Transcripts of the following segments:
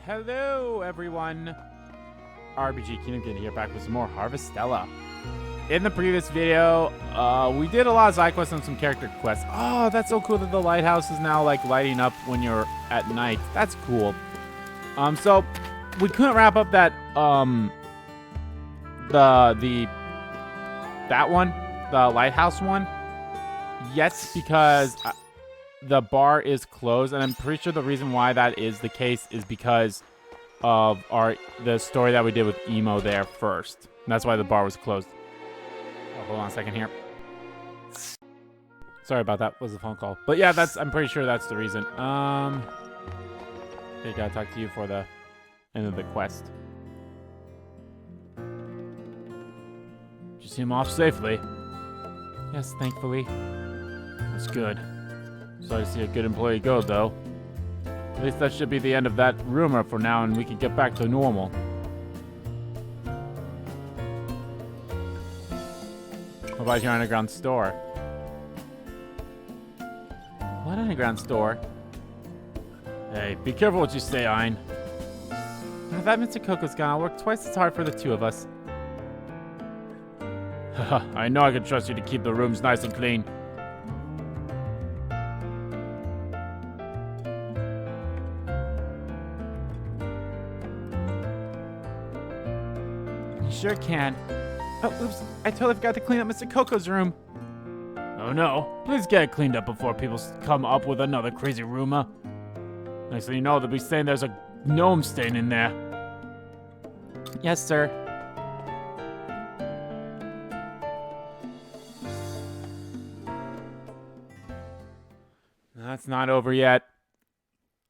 Hello, everyone. RBG Kingdom here, back with some more Harvestella. In the previous video, we did a lot of side quests and some character quests. Oh, that's so cool that the lighthouse is now like lighting up when you're at night. That's cool. So we couldn't wrap up that that one, the lighthouse one, yet because the bar is closed, and I'm pretty sure the reason why that is the case is because of the story that we did with Emo there first. And that's why the bar was closed. Oh, hold on a second here. Sorry about that. Was a phone call. But yeah, I'm pretty sure that's the reason. I gotta talk to you for the end of the quest. Did you see him off safely? Yes, thankfully. That's good. Sorry to see a good employee go, though. At least that should be the end of that rumor for now, and we can get back to normal. What about your underground store? What underground store? Hey, be careful what you say, Ein. Now that Mr. Coco's gone, I'll work twice as hard for the two of us. Haha, I know I can trust you to keep the rooms nice and clean. Sure can. Oh, oops. I totally forgot to clean up Mr. Coco's room. Oh no. Please get it cleaned up before people come up with another crazy rumor. Next thing you know, they'll be saying there's a gnome stain in there. Yes, sir. That's not over yet.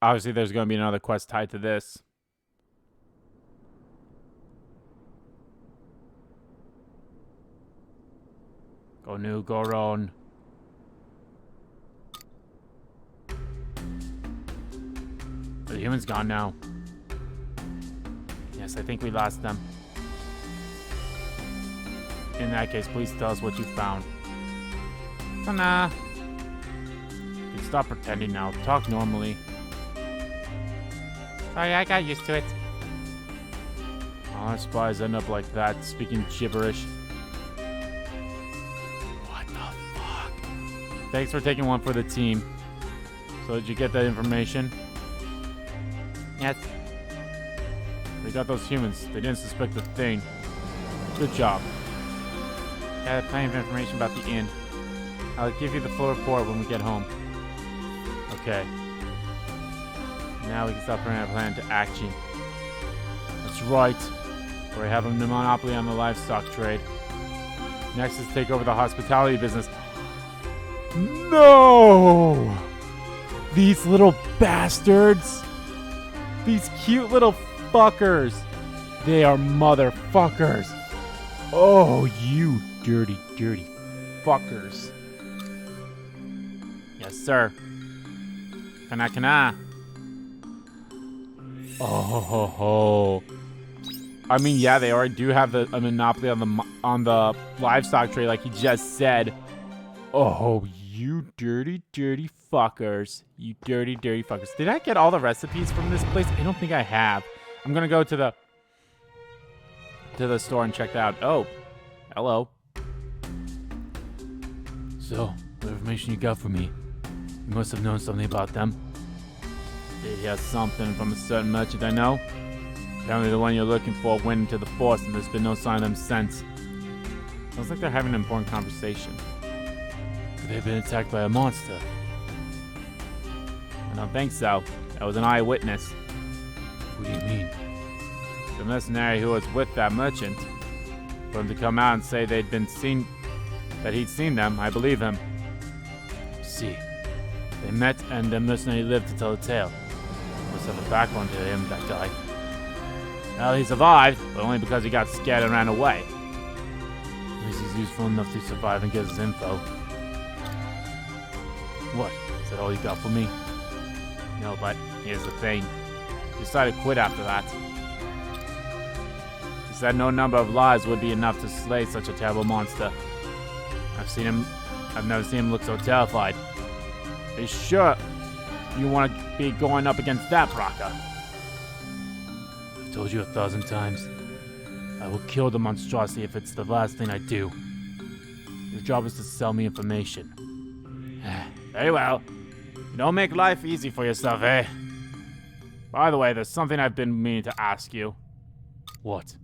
Obviously, there's going to be another quest tied to this. Go new, go round. The humans gone now. Yes, I think we lost them. In that case, please tell us what you found. Oh, nah. You can stop pretending now. Talk normally. Sorry, I got used to it. All our spies end up like that, speaking gibberish. Thanks for taking one for the team. So did you get that information? Yes. They got those humans. They didn't suspect a thing. Good job. Got plenty of information about the inn. I'll give you the full report when we get home. Okay. Now we can start putting our plan into action. That's right. Or we have a monopoly on the livestock trade. Next is take over the hospitality business. No! These little bastards! These cute little fuckers! They are motherfuckers! Oh, you dirty, dirty fuckers. Yes, sir. Kana. Oh, ho, ho. I mean, yeah, they already do have a monopoly on the livestock trade, like he just said. Oh, you dirty, dirty fuckers. You dirty, dirty fuckers. Did I get all the recipes from this place? I don't think I have. I'm going to go to the store and check that out. Oh, hello. So, what information you got for me? You must have known something about them. Did hear something from a certain merchant I know? Apparently the one you're looking for went into the forest and there's been no sign of them since. Sounds like they're having an important conversation. They've been attacked by a monster. I don't think so. That was an eyewitness. What do you mean? The mercenary who was with that merchant. For him to come out and say that he'd seen them, I believe him. See, they met and the mercenary lived to tell the tale. Must have a backbone to him, that guy. Well, he survived, but only because he got scared and ran away. At least he's useful enough to survive and get his info. What? Is that all you got for me? No, but here's the thing. He decided to quit after that. He said no number of lives would be enough to slay such a terrible monster. I've never seen him look so terrified. Are you sure you want to be going up against that, Braka? told you 1,000 times. I will kill the monstrosity if it's the last thing I do. Your job is to sell me information. Very well. You don't make life easy for yourself, eh? By the way, there's something I've been meaning to ask you. What?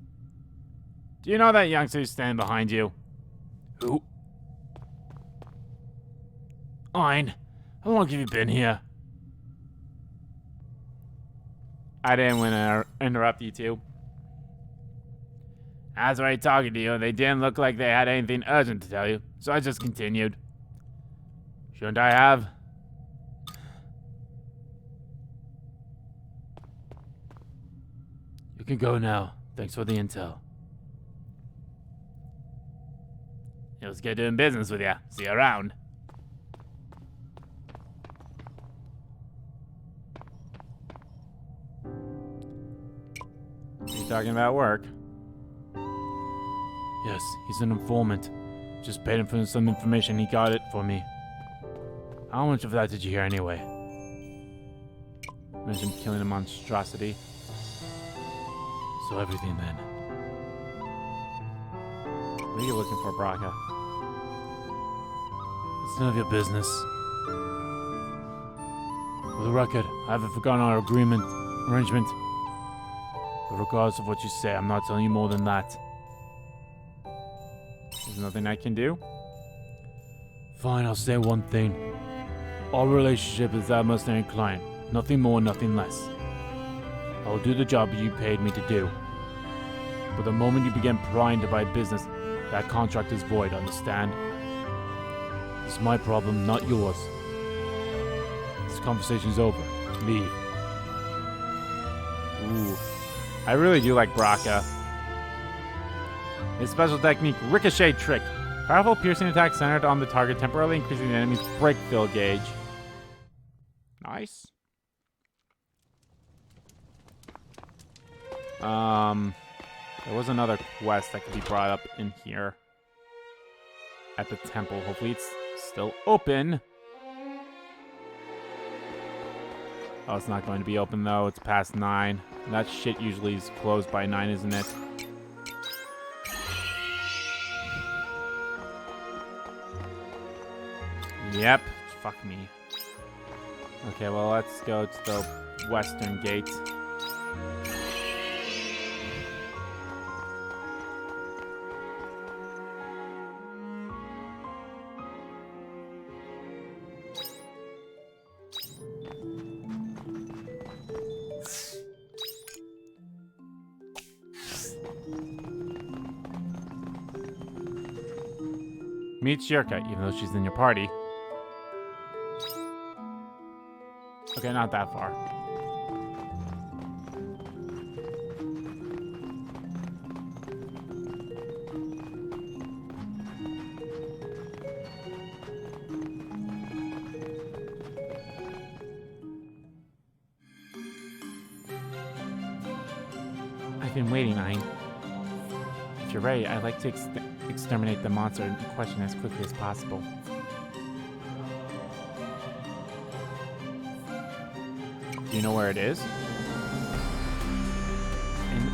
Do you know that youngster who's standing behind you? Who? Ein, how long have you been here? I didn't want to interrupt you two. I was already talking to you, and they didn't look like they had anything urgent to tell you, so I just continued. Shouldn't I have? You can go now. Thanks for the intel. It was good doing business with you. See you around. Are you talking about work? Yes, he's an informant. Just paid him for some information. He got it for me. How much of that did you hear anyway? Mentioned killing a monstrosity. So everything then. What are you looking for, Braca? It's none of your business. For the record, I haven't forgotten our arrangement. But regardless of what you say, I'm not telling you more than that. There's nothing I can do? Fine, I'll say one thing. Our relationship is that master-client. Nothing more, nothing less. I will do the job you paid me to do. But the moment you begin prying to my business, that contract is void, understand? It's my problem, not yours. This conversation's over. Leave. Ooh. I really do like Braca. His special technique, Ricochet Trick. Powerful piercing attack centered on the target, temporarily increasing the enemy's break fill gauge. Nice. There was another quest that could be brought up in here. At the temple. Hopefully it's still open. Oh, it's not going to be open though. It's past 9. That shit usually is closed by 9, isn't it? Yep. Fuck me. Okay, well, let's go to the western gate. Meet Shirka, even though she's in your party. Okay, not that far. I've been waiting, Ein. If you're ready, I'd like to exterminate the monster in question as quickly as possible. Do you know where it is? And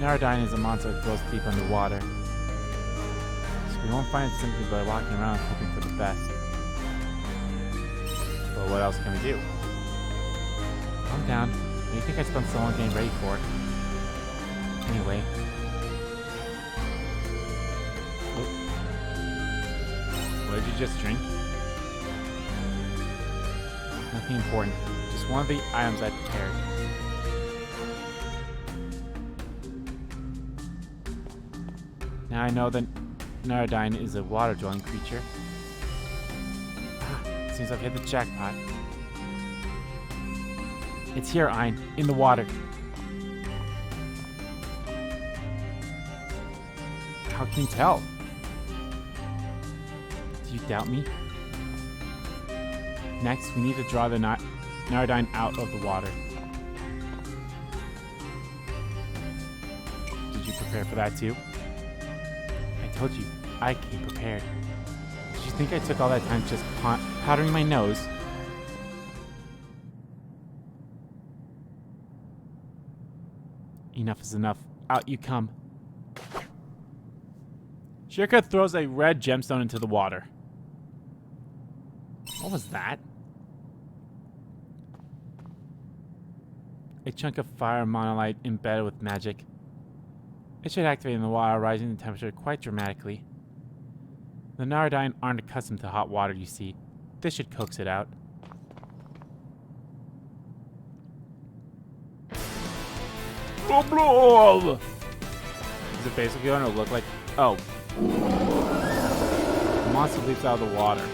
Narodine is a monster that goes deep underwater. So we won't find it simply by walking around hoping for the best. But what else can we do? Calm down. Do you think I spent so long getting ready for it? Anyway. What did you just drink? Nothing important. Just one of the items I prepared. Now I know that Narodine is a water-dwelling creature. It seems I've hit the jackpot. It's here, Ein, in the water. How can you tell? Do you doubt me? Next, we need to draw the Narodine out of the water. Did you prepare for that too? I told you, I came prepared. Did you think I took all that time just powdering my nose? Enough is enough. Out you come. Shirka throws a red gemstone into the water. What was that? A chunk of fire monolith embedded with magic. It should activate in the water, rising the temperature quite dramatically. The Narodine aren't accustomed to hot water, you see. This should coax it out. Is it basically going to look like... Oh. The monster leaps out of the water.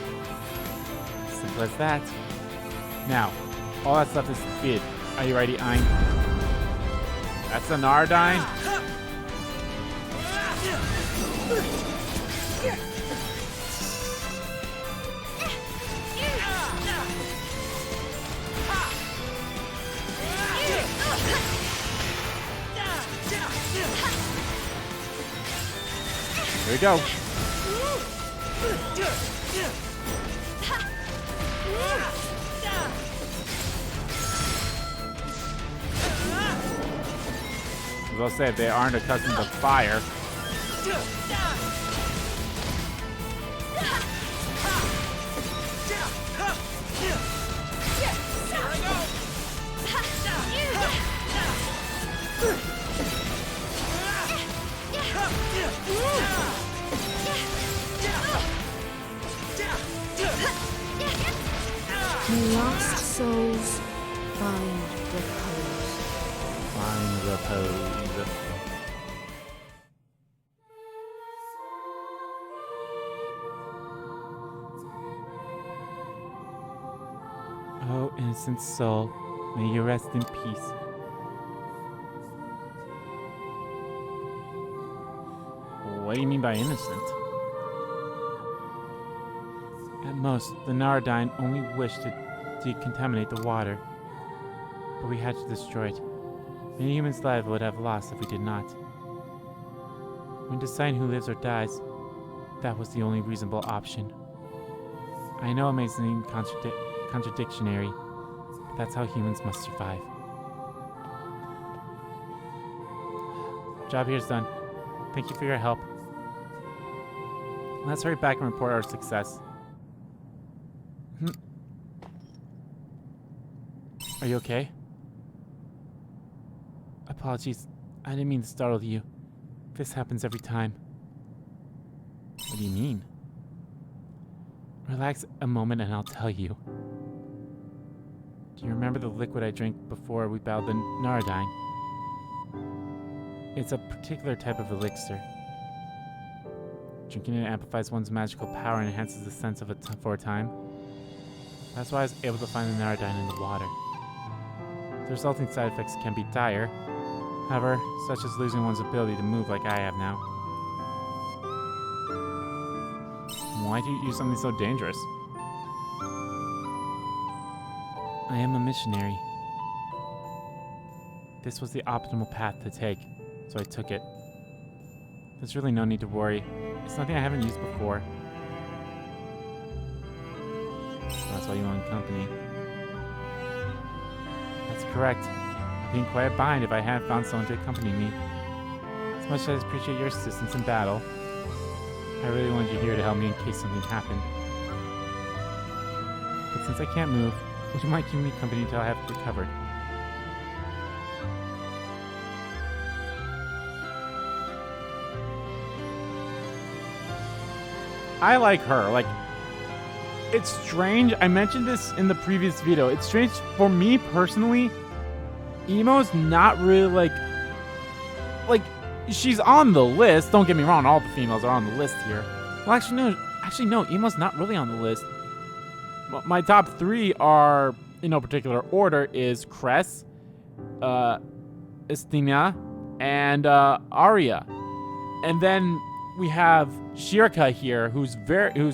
Simple as that. Now, all that's left is defeated. Are you ready, Ein? That's the Narodine? Here we go. As I'll say, they aren't accustomed to fire. Lost souls find repose. Find repose. Oh, innocent soul, may you rest in peace. What do you mean by innocent? At most, the Narodine only wished to decontaminate the water, but we had to destroy it. Many humans' lives would have lost if we did not. When deciding who lives or dies, that was the only reasonable option. I know it may seem contradictory, but that's how humans must survive. Job here's done. Thank you for your help. Let's hurry back and report our success. Are you okay? Apologies. I didn't mean to startle you. This happens every time. What do you mean? Relax a moment and I'll tell you. Do you remember the liquid I drank before we battled the Narodine? It's a particular type of elixir. Drinking it amplifies one's magical power and enhances the sense of it for a time. That's why I was able to find the Narodine in the water. The resulting side effects can be dire, however, such as losing one's ability to move like I have now. Why do you use something so dangerous? I am a missionary. This was the optimal path to take, so I took it. There's really no need to worry. It's nothing I haven't used before. That's why you want company. That's correct. I'd be in quite a bind if I hadn't found someone to accompany me. As much as I appreciate your assistance in battle, I really wanted you here to help me in case something happened. But since I can't move, would you mind keeping me company until I have recovered? I like her. Like, it's strange. I mentioned this in the previous video. It's strange for me personally. Emo's not really like she's on the list. Don't get me wrong. All the females are on the list here. Well, actually no. Emo's not really on the list. My top three are in no particular order: is Cress, Estina, and Arya, and then we have Shirka here, who's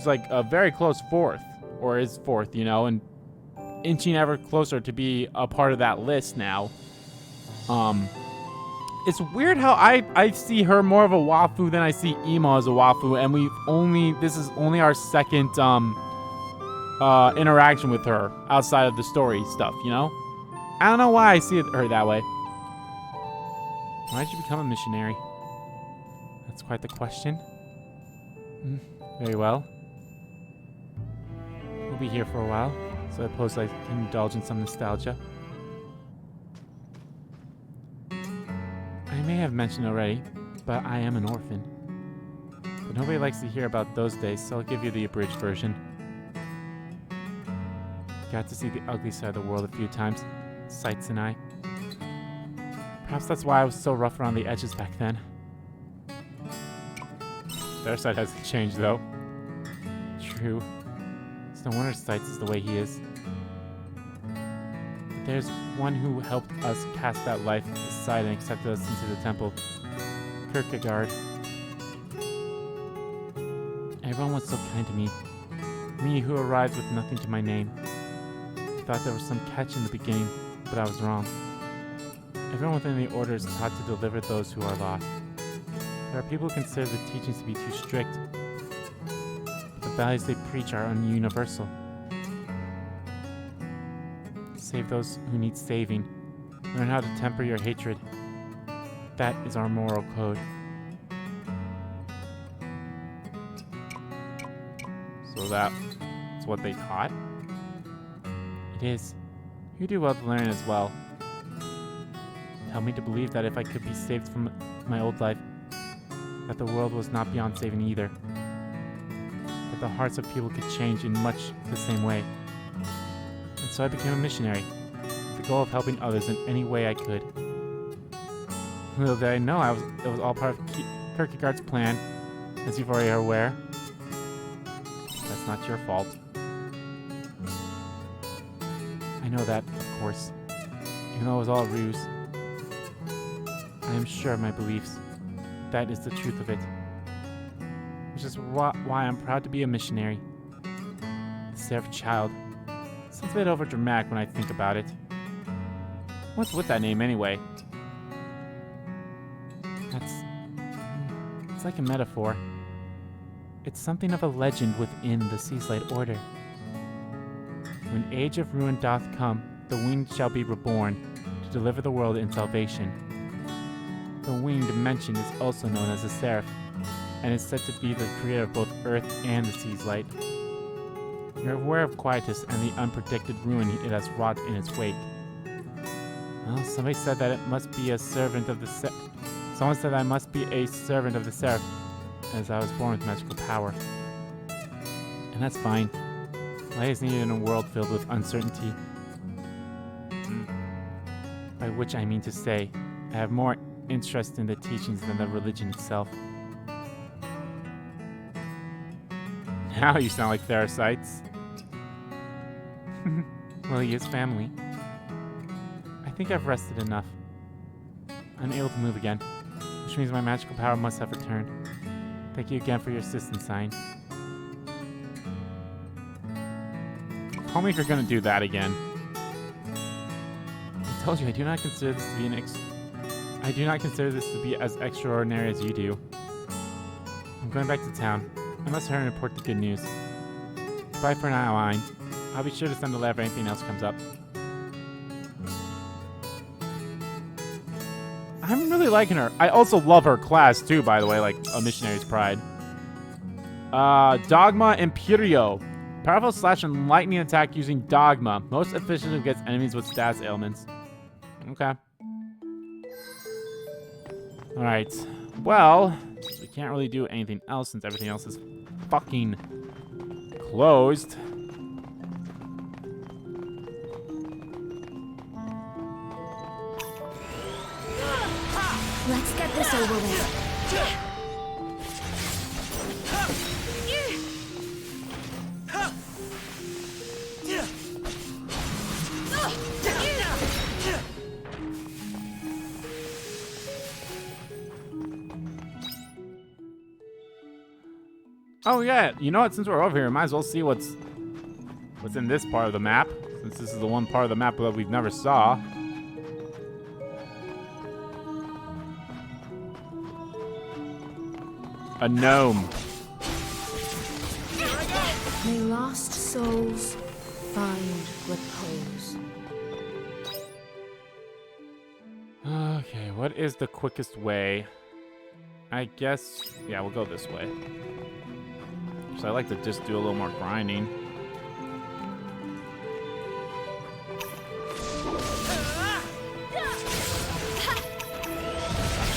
like a very close fourth, or is fourth, you know, and inching ever closer to be a part of that list now. It's weird how I see her more of a waifu than I see Emo as a waifu, and this is only our second interaction with her outside of the story stuff, you know? I don't know why I see her that way. Why did you become a missionary? That's quite the question. Very well. We'll be here for a while, so I suppose I can indulge in some nostalgia. I may have mentioned already, but I am an orphan. But nobody likes to hear about those days, so I'll give you the abridged version. Got to see the ugly side of the world a few times, Sights and I. Perhaps that's why I was so rough around the edges back then. Their side hasn't changed, though. True. It's no wonder Sights is the way he is. But there's one who helped us cast that life aside and accepted us into the temple. Kierkegaard. Everyone was so kind to me. Me who arrived with nothing to my name. I thought there was some catch in the beginning, but I was wrong. Everyone within the order is taught to deliver those who are lost. There are people who consider the teachings to be too strict, but the values they preach are universal. Save those who need saving. Learn how to temper your hatred. That is our moral code. So that's what they taught? It is. You do well to learn as well. Help me to believe that if I could be saved from my old life, that the world was not beyond saving either. That the hearts of people could change in much the same way. And so I became a missionary, with the goal of helping others in any way I could. Little did I know it was all part of Kierkegaard's plan, as you've already are aware. That's not your fault. I know that, of course, even though it was all a ruse. I am sure of my beliefs. That is the truth of it. Which is why I'm proud to be a missionary. A seraph child. Sounds a bit overdramatic when I think about it. What's with that name anyway? It's like a metaphor. It's something of a legend within the Seaslight Order. When age of ruin doth come, the winged shall be reborn to deliver the world in salvation. The winged mentioned is also known as a seraph, and is said to be the creator of both Earth and the sea's light. You're aware of Quietus and the unpredicted ruin it has wrought in its wake. Well, somebody said that it must be a servant of the Someone said I must be a servant of the seraph, as I was born with magical power. And that's fine. Light is needed in a world filled with uncertainty. By which I mean to say, I have more interest in the teachings than the religion itself. Now you sound like Therasites. Well, he is family. I think I've rested enough. I'm able to move again, which means my magical power must have returned. Thank you again for your assistance, Sign. Call me if you're gonna do that again. I told you I do not consider this to be I do not consider this to be as extraordinary as you do. I'm going back to town. I must hurry and report the good news. Bye for now, Ein. I'll be sure to send a letter if anything else comes up. I'm really liking her. I also love her class too, by the way, like a missionary's pride. Dogma Imperio. Powerful slash and lightning attack using Dogma. Most efficient against enemies with status ailments. Okay. Alright. Well, we can't really do anything else since everything else is fucking closed. Let's get this over with. Oh yeah, you know what? Since we're over here, might as well see what's in this part of the map. Since this is the one part of the map that we've never saw. A gnome. May lost souls find repose. Okay, what is the quickest way? I guess, yeah, we'll go this way. So I like to just do a little more grinding.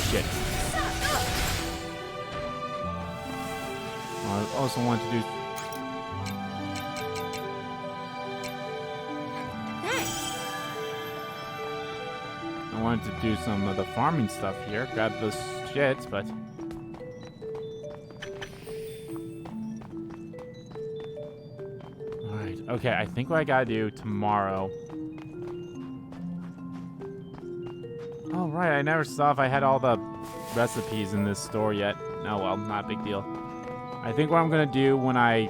Shit. I also want to do... I wanted to do some of the farming stuff here. Grab those shits, but... Alright, okay, I think what I gotta do tomorrow... Oh, right, I never saw if I had all the recipes in this store yet. Oh, well, not a big deal. I think what I'm gonna do when I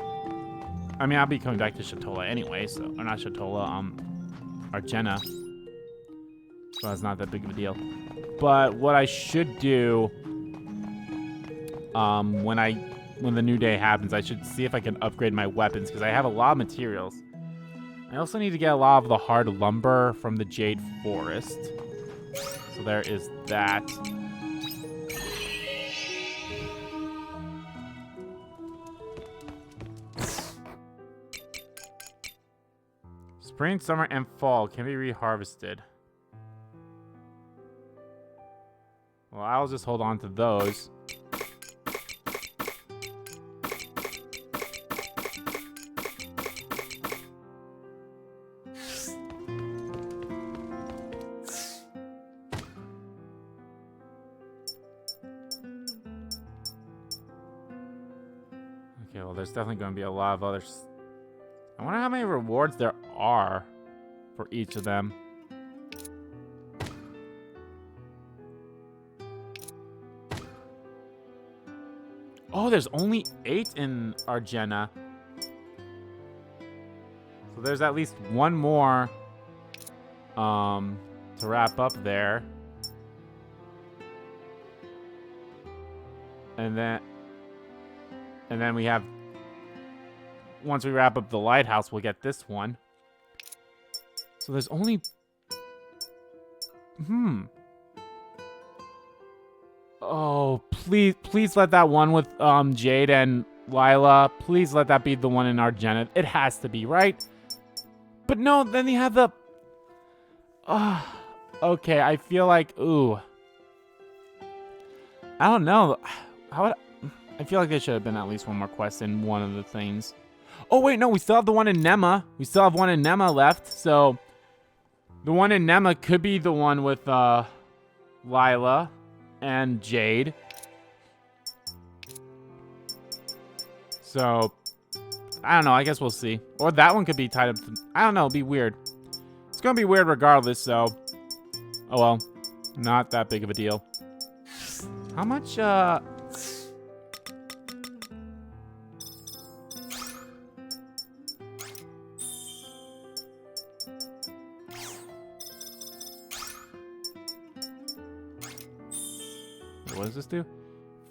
mean, I'll be coming back to Shatola anyway, so... Or not Shatola, Argena. So that's not that big of a deal. But what I should do... when the new day happens, I should see if I can upgrade my weapons, because I have a lot of materials. I also need to get a lot of the hard lumber from the Jade Forest. So there is that. Spring, summer, and fall can be reharvested. Well, I'll just hold on to those. Okay, well, there's definitely going to be a lot of others. I wonder how many rewards there are for each of them. Oh, there's only 8 in Argena. So there's at least one more to wrap up there. And then we have, once we wrap up the lighthouse, we'll get this one. So there's only... Oh, please let that one with Jade and Lila, please let that be the one in Argena. It has to be, right? But no, then you have the... okay, I feel like, ooh. I don't know. I feel like there should have been at least one more quest in one of the things. Oh, wait, no, we still have the one in Nema. We still have one in Nema left, so... The one in Nema could be the one with Lila and Jade. So, I don't know. I guess we'll see. Or that one could be tied up to... I don't know. It'll be weird. It's going to be weird regardless, so... Oh, well. Not that big of a deal. How much, What does this do?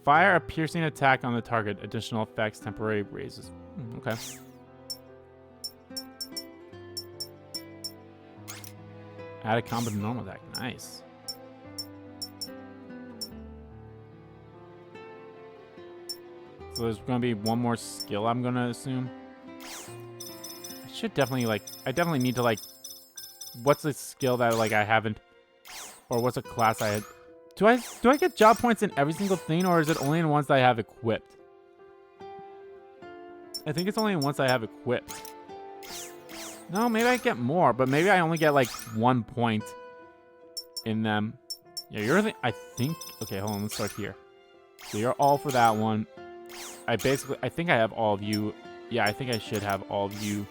Fire a piercing attack on the target. Additional effects, temporary raises. Okay. Add a combo to normal attack. Nice. So there's going to be one more skill, I'm going to assume. I should definitely, like... I definitely need to, like... What's a skill that, like, I haven't... Or what's a class I had... Do I get job points in every single thing, or is it only in ones that I have equipped? I think it's only in ones I have equipped. No, maybe I get more, but maybe I only get like 1 point in them. Yeah, you're I think... Okay, hold on, let's start here. So you're all for that one. I think I have all of you. Yeah, I think I should have all of you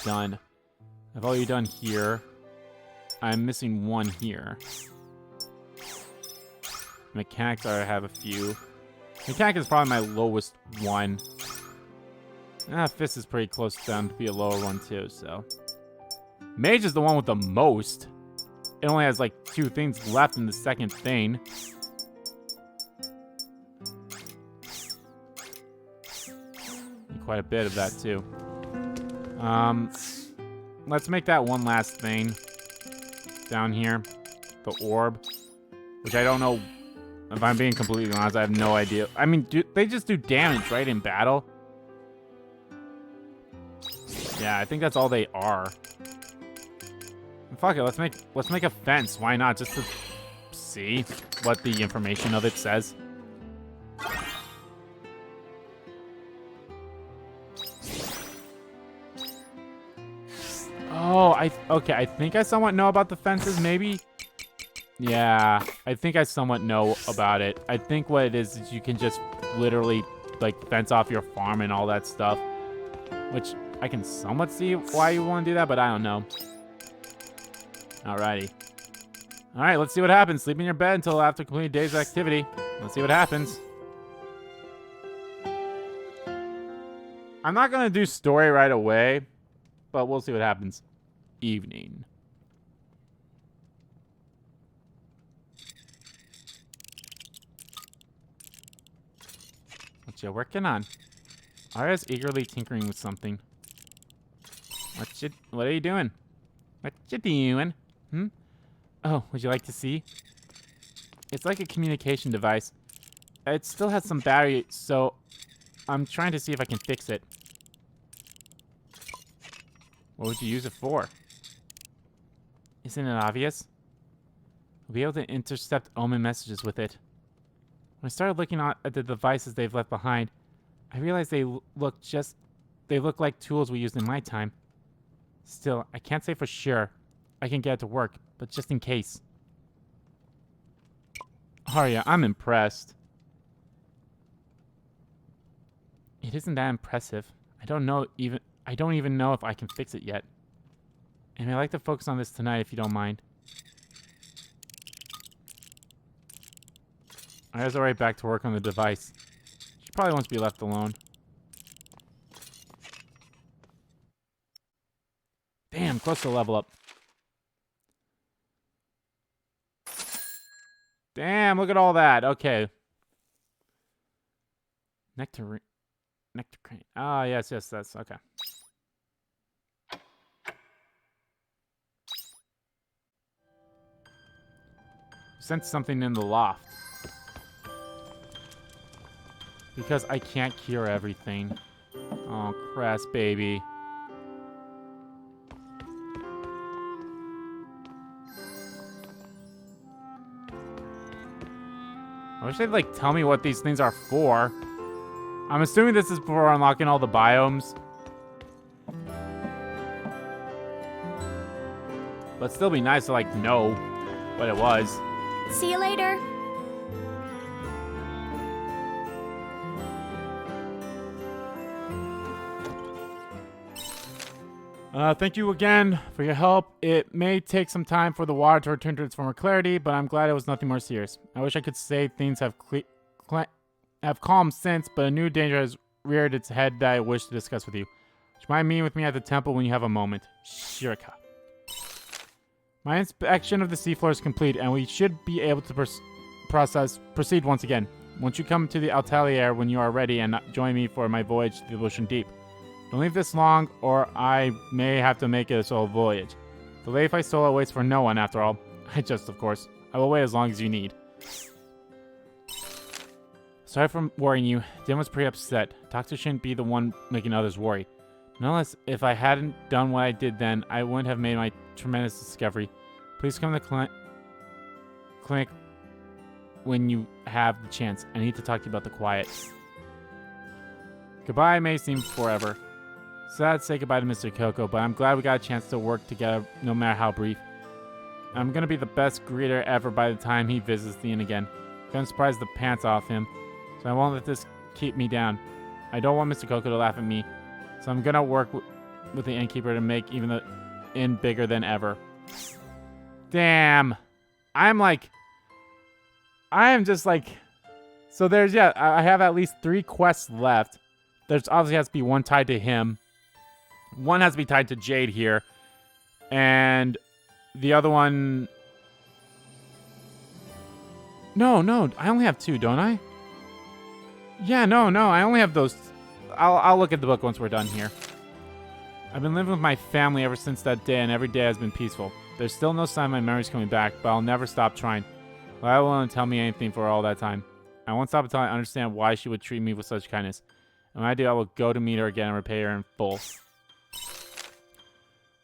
done. I have all you done here. I'm missing one here. Mechanics, I have a few. Mechanic is probably my lowest one. Fist is pretty close down to be a lower one too, so. Mage is the one with the most. It only has like 2 things left in the second thing. Quite a bit of that too. Let's make that one last thing down here. the orb, which I don't know. If I'm being completely honest, I have no idea. I mean, they just do damage, right, in battle? Yeah, I think that's all they are. Fuck it, let's make a fence. Why not? Just to see what the information of it says. Oh, okay, I think I somewhat know about the fences, maybe? Yeah, I think I somewhat know about it. I think what it is you can just literally, like, fence off your farm and all that stuff. Which, I can somewhat see why you want to do that, but I don't know. Alrighty. Alright, let's see what happens. Sleep in your bed until after completing day's activity. Let's see what happens. I'm not going to do story right away, but we'll see what happens. Evening. What you working on? Arya's eagerly tinkering with something. What are you doing? What you doing? Oh, would you like to see? It's like a communication device. It still has some battery, so I'm trying to see if I can fix it. What would you use it for? Isn't it obvious? We'll be able to intercept Omen messages with it. When I started looking at the devices they've left behind, I realized they look like tools we used in my time. Still, I can't say for sure I can get it to work, but just in case. Arya, I'm impressed. It isn't that impressive. I don't even know if I can fix it yet. And I'd like to focus on this tonight if you don't mind. Arya's already back to work on the device. She probably wants to be left alone. Damn, close to level up. Damn, look at all that. Okay. Nectar crane. Ah, yes, that's okay. Sense something in the loft. Because I can't cure everything. Oh, Cress, baby. I wish they'd, like, tell me what these things are for. I'm assuming this is for unlocking all the biomes. But it'd still be nice to, like, know what it was. See you later. Thank you again for your help. It may take some time for the water to return to its former clarity, but I'm glad it was nothing more serious. I wish I could say things have calmed since, but a new danger has reared its head that I wish to discuss with you. Would you mind meeting with me at the temple when you have a moment? Shirika. My inspection of the seafloor is complete, and we should be able to proceed once again. Once you come to the Altalier when you are ready and join me for my voyage to the ocean deep. Don't leave this long, or I may have to make it a solo voyage. The life I stole waits for no one, after all. I just, of course. I will wait as long as you need. Sorry for worrying you. Din was pretty upset. Doctor shouldn't be the one making others worry. Nonetheless, if I hadn't done what I did then, I wouldn't have made my tremendous discovery. Please come to the clinic when you have the chance. I need to talk to you about the Quietus. Goodbye may seem forever. Sad to say goodbye to Mr. Coco, but I'm glad we got a chance to work together, no matter how brief. I'm gonna be the best greeter ever by the time he visits the inn again. Gonna surprise the pants off him, so I won't let this keep me down. I don't want Mr. Coco to laugh at me, so I'm gonna work with the innkeeper to make even the inn bigger than ever. Damn. I am just like... So there's, yeah, I have at least 3 quests left. There's obviously has to be one tied to him. One has to be tied to Jade here. And the other one... No, I only have 2, don't I? Yeah, no, I only have those. I'll look at the book once we're done here. I've been living with my family ever since that day, and every day has been peaceful. There's still no sign my memory's coming back, but I'll never stop trying. Lila won't tell me anything for all that time. I won't stop until I understand why she would treat me with such kindness. And when I do, I will go to meet her again and repay her in full.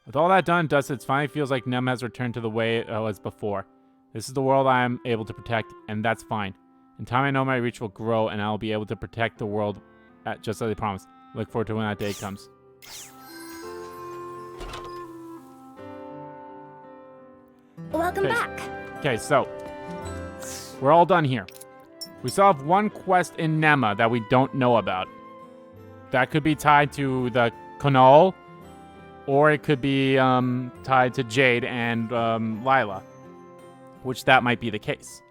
With all that done and dusted, it finally feels like Nem has returned to the way it was before. This is the world I am able to protect, and that's fine. In time, I know my reach will grow, and I will be able to protect the world just as I promised. Look forward to when that day comes. Welcome back. Okay, so we're all done here. We still have one quest in Nema that we don't know about. That could be tied to the Canal, or it could be tied to Jade and Lila, which that might be the case.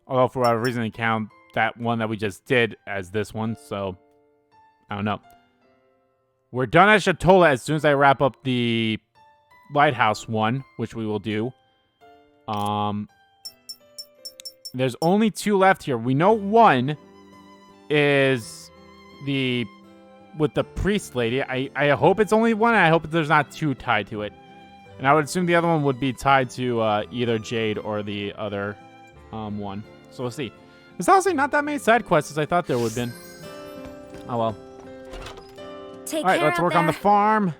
Although for whatever reason, they count that one that we just did as this one, so I don't know. We're done at Shatola as soon as I wrap up the Lighthouse one, which we will do. There's only 2 left here. We know one is with the priest lady. I hope it's only one, and I hope there's not 2 tied to it. And I would assume the other one would be tied to either Jade or the other one. So we'll see. There's honestly not that many side quests as I thought there would have been. Oh well. Take Alright, care let's out work on the there. farm.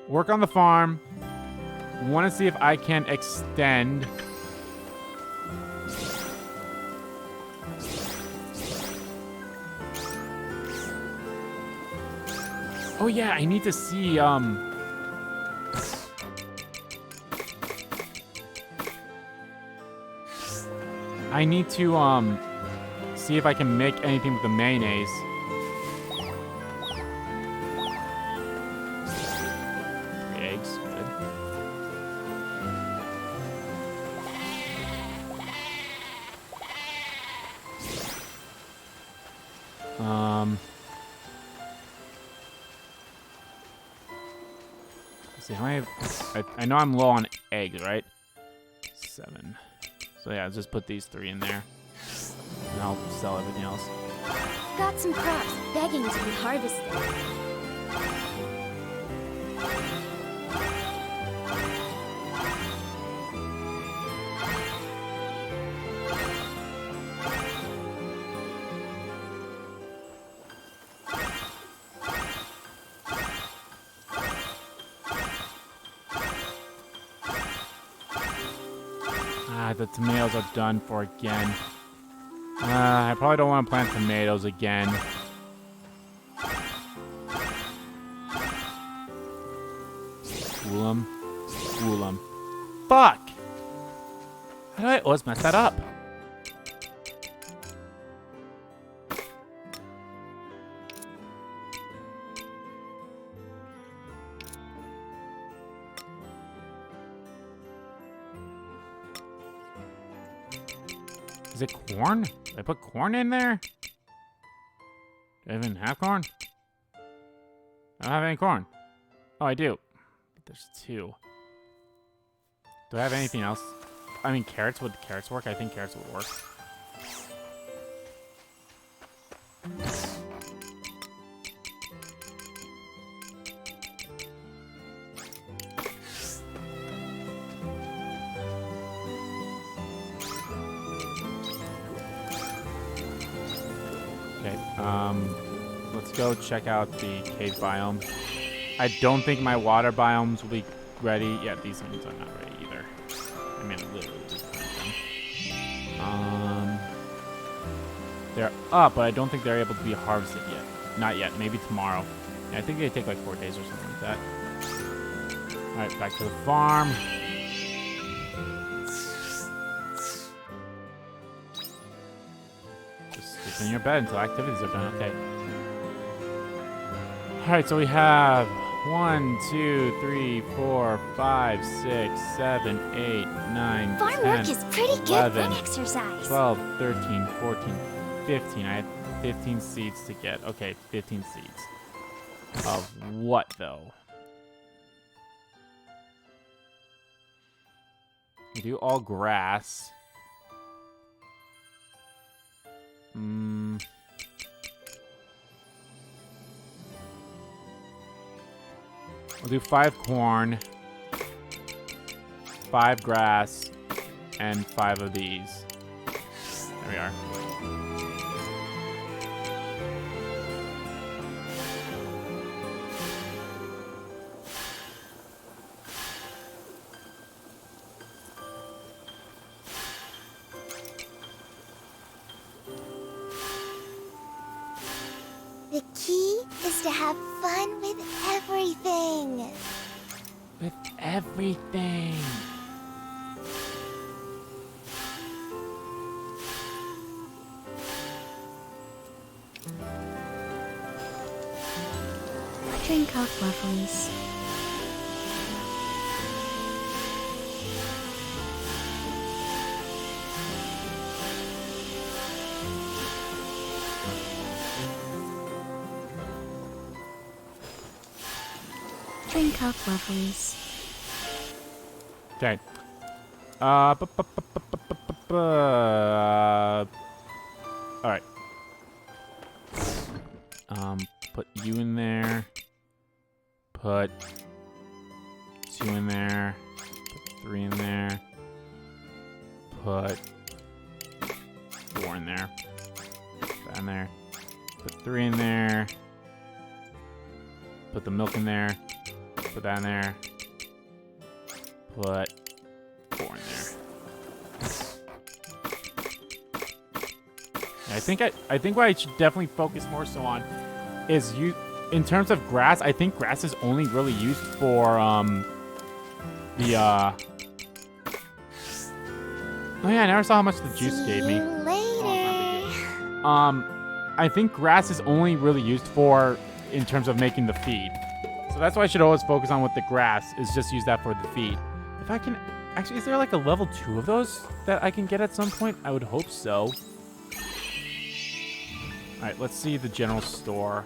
Work on the farm. Want to see if I can extend. Oh yeah, I need to see I need to see if I can make anything with the mayonnaise. Eggs, good. Let's see how many. I know I'm low on eggs, right? 7. So yeah, just put these 3 in there. And I'll sell everything else. Got some crops begging to be harvested. The tomatoes are done for again. I probably don't want to plant tomatoes again. School 'em. School 'em. Fuck! How did I always mess that up? Is it corn? Did I put corn in there? Do I even have corn? I don't have any corn. Oh, I do. But there's 2. Do I have anything else? I mean, carrots. Would carrots work? I think carrots would work. Let's go check out the cave biome. I don't think my water biomes will be ready. Yeah, these ones are not ready either. I mean, literally just plant them. They're up, but I don't think they're able to be harvested yet. Not yet. Maybe tomorrow. Yeah, I think they take like 4 days or something like that. All right, back to the farm. Just sleep in your bed until activities are done. Okay. Alright, so we have 1, 2, 3, 4, 5, 6, 7, 8, 9, Farm 10, work is pretty good 11, for exercise. 12, 13, 14, 15. I had 15 seeds to get. Okay, 15 seeds. Of what, though? We do all grass. We'll do 5 corn, 5 grass, and 5 of these. There we are. The key is to have fun with everything. With everything. Drink up, lovelies. Drink up, lovelies. Okay. Alright. Put you in there. Put 2 in there. Put 3 in there. Put 4 in there. Put that in there. Put 3 in there. Put the milk in there. Put that in there. Put 4 in there. Yeah, I think what I should definitely focus more so on is in terms of grass. I think grass is only really used for oh yeah, I never saw how much the juice gave me. I think grass is only really used for in terms of making the feed. So that's why I should always focus on with the grass, is just use that for the feed. If I can... Actually, is there like a level 2 of those that I can get at some point? I would hope so. Alright, let's see the general store.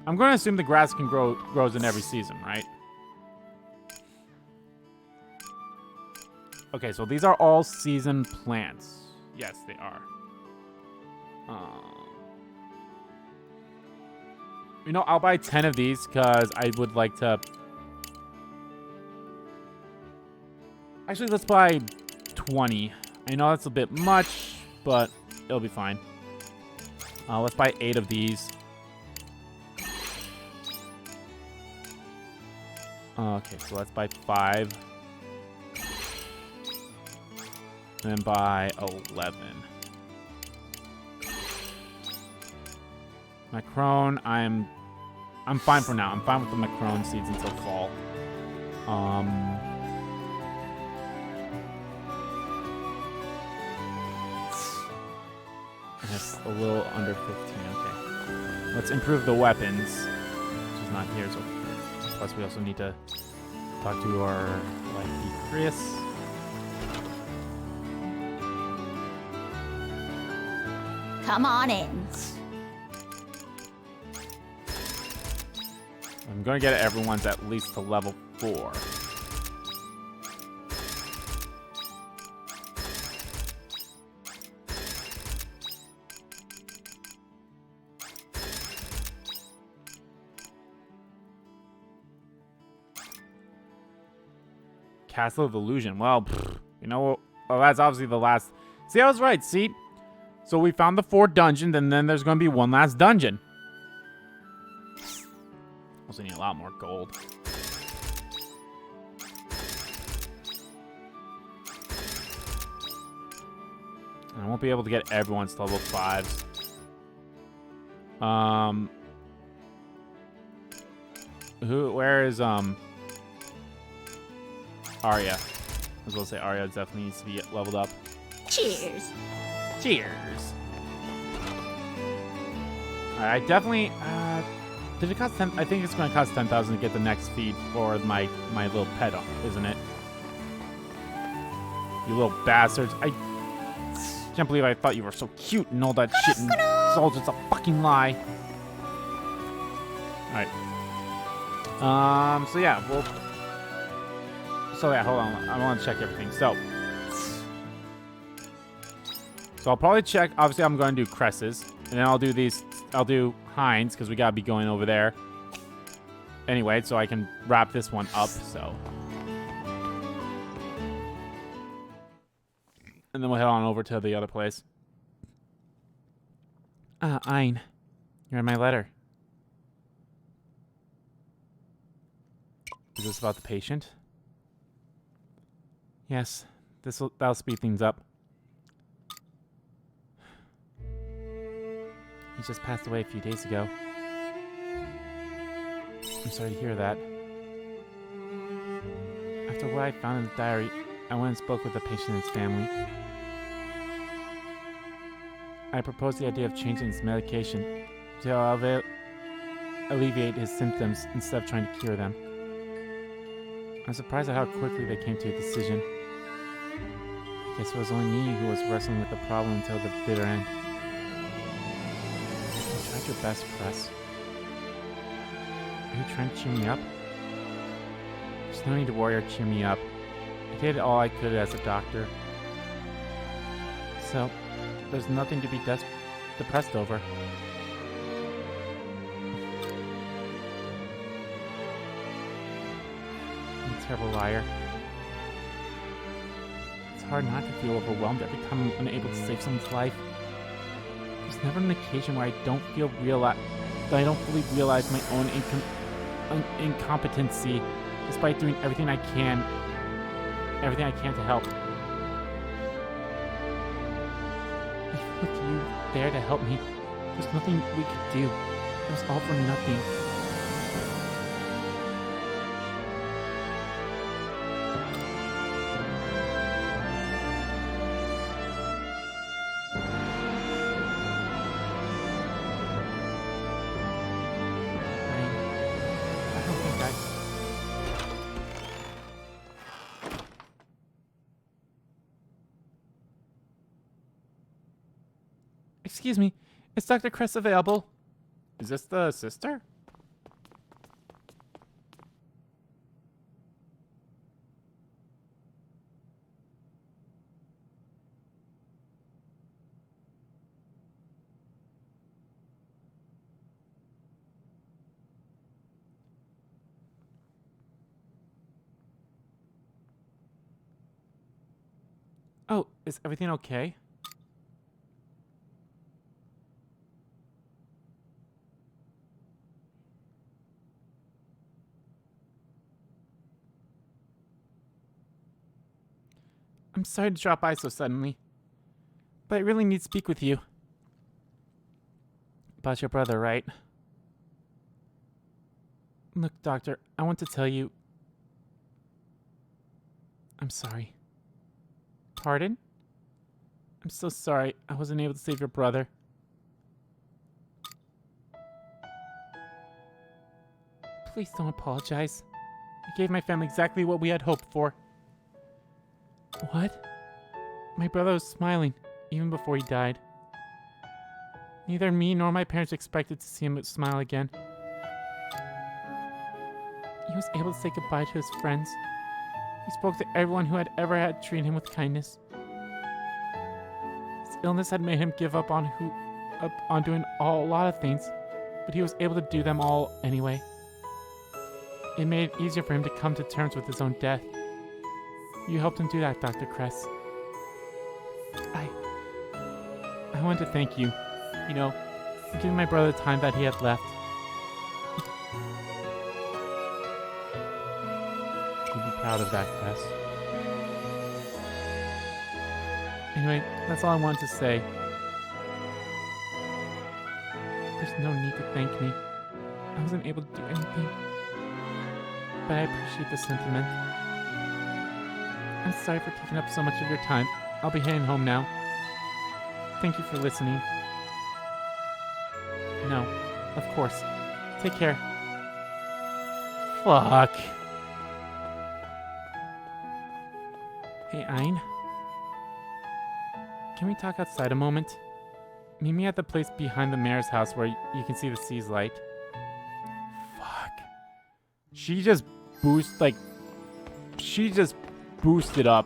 I'm going to assume the grass can grows in every season, right? Okay, so these are all season plants. Yes, they are. You know, I'll buy 10 of these because I would like to... Actually, let's buy 20. I know that's a bit much, but it'll be fine. Let's buy 8 of these. Okay, so let's buy 5. And then buy 11. Macron, I'm fine for now. I'm fine with the Macron seeds until fall. That's a little under 15. Okay. Let's improve the weapons, which is not here. So, plus we also need to talk to our wifey Chris. Come on in. I'm going to get everyone's at least to level 4. Castle of Illusion. Well, you know, well, that's obviously the last. See, I was right. See? So we found the 4th dungeon, and then there's going to be one last dungeon. Also need a lot more gold. And I won't be able to get everyone's to level 5s. Where is, Arya? I was going to say Arya definitely needs to be leveled up. Cheers. Cheers. Alright, I definitely, did it cost 10? I think it's going to cost 10,000 to get the next feed for my little pet, isn't it? You little bastards. I can't believe I thought you were so cute and all that shit, and it's all just a fucking lie. Alright. So yeah, hold on. I want to check everything. So I'll probably check. Obviously, I'm going to do cresses, and then I'll do these. I'll do hinds because we gotta be going over there. anyway, so I can wrap this one up, so. And then we'll head on over to the other place. Ein, you're in my letter. Is this about the patient? Yes, that'll speed things up. He just passed away a few days ago. I'm sorry to hear that. After what I found in the diary, I went and spoke with the patient and his family. I proposed the idea of changing his medication to alleviate his symptoms instead of trying to cure them. I'm surprised at how quickly they came to a decision. I guess it was only me who was wrestling with the problem until the bitter end. You tried your best, Cress. Are you trying to cheer me up? There's no need to worry or cheer me up. I did all I could as a doctor. So, there's nothing to be depressed over. I'm a terrible liar. It's hard not to feel overwhelmed every time I'm unable to save someone's life. There's never an occasion where I don't fully realize my own incompetency, despite doing everything I can to help. Even with you there to help me, there's nothing we could do. It was all for nothing. Excuse me, is Dr. Cress available? Is this the sister? Oh, is everything okay? I'm sorry to drop by so suddenly, but I really need to speak with you. About your brother, right? Look, Doctor, I want to tell you... I'm sorry. Pardon? I'm so sorry I wasn't able to save your brother. Please don't apologize. I gave my family exactly what we had hoped for. What? My brother was smiling, even before he died. Neither me nor my parents expected to see him smile again. He was able to say goodbye to his friends. He spoke to everyone who had ever treated him with kindness. His illness had made him give up on doing a lot of things, but he was able to do them all anyway. It made it easier for him to come to terms with his own death. You helped him do that, Dr. Cress. I want to thank you, for giving my brother the time that he had left. You'll be proud of that, Cress. Anyway, that's all I wanted to say. There's no need to thank me. I wasn't able to do anything. But I appreciate the sentiment. I'm sorry for taking up so much of your time. I'll be heading home now. Thank you for listening. No, of course. Take care. Fuck. Hey, Ein. Can we talk outside a moment? Meet me at the place behind the mayor's house where you can see the sea's light. Fuck. She just boosted up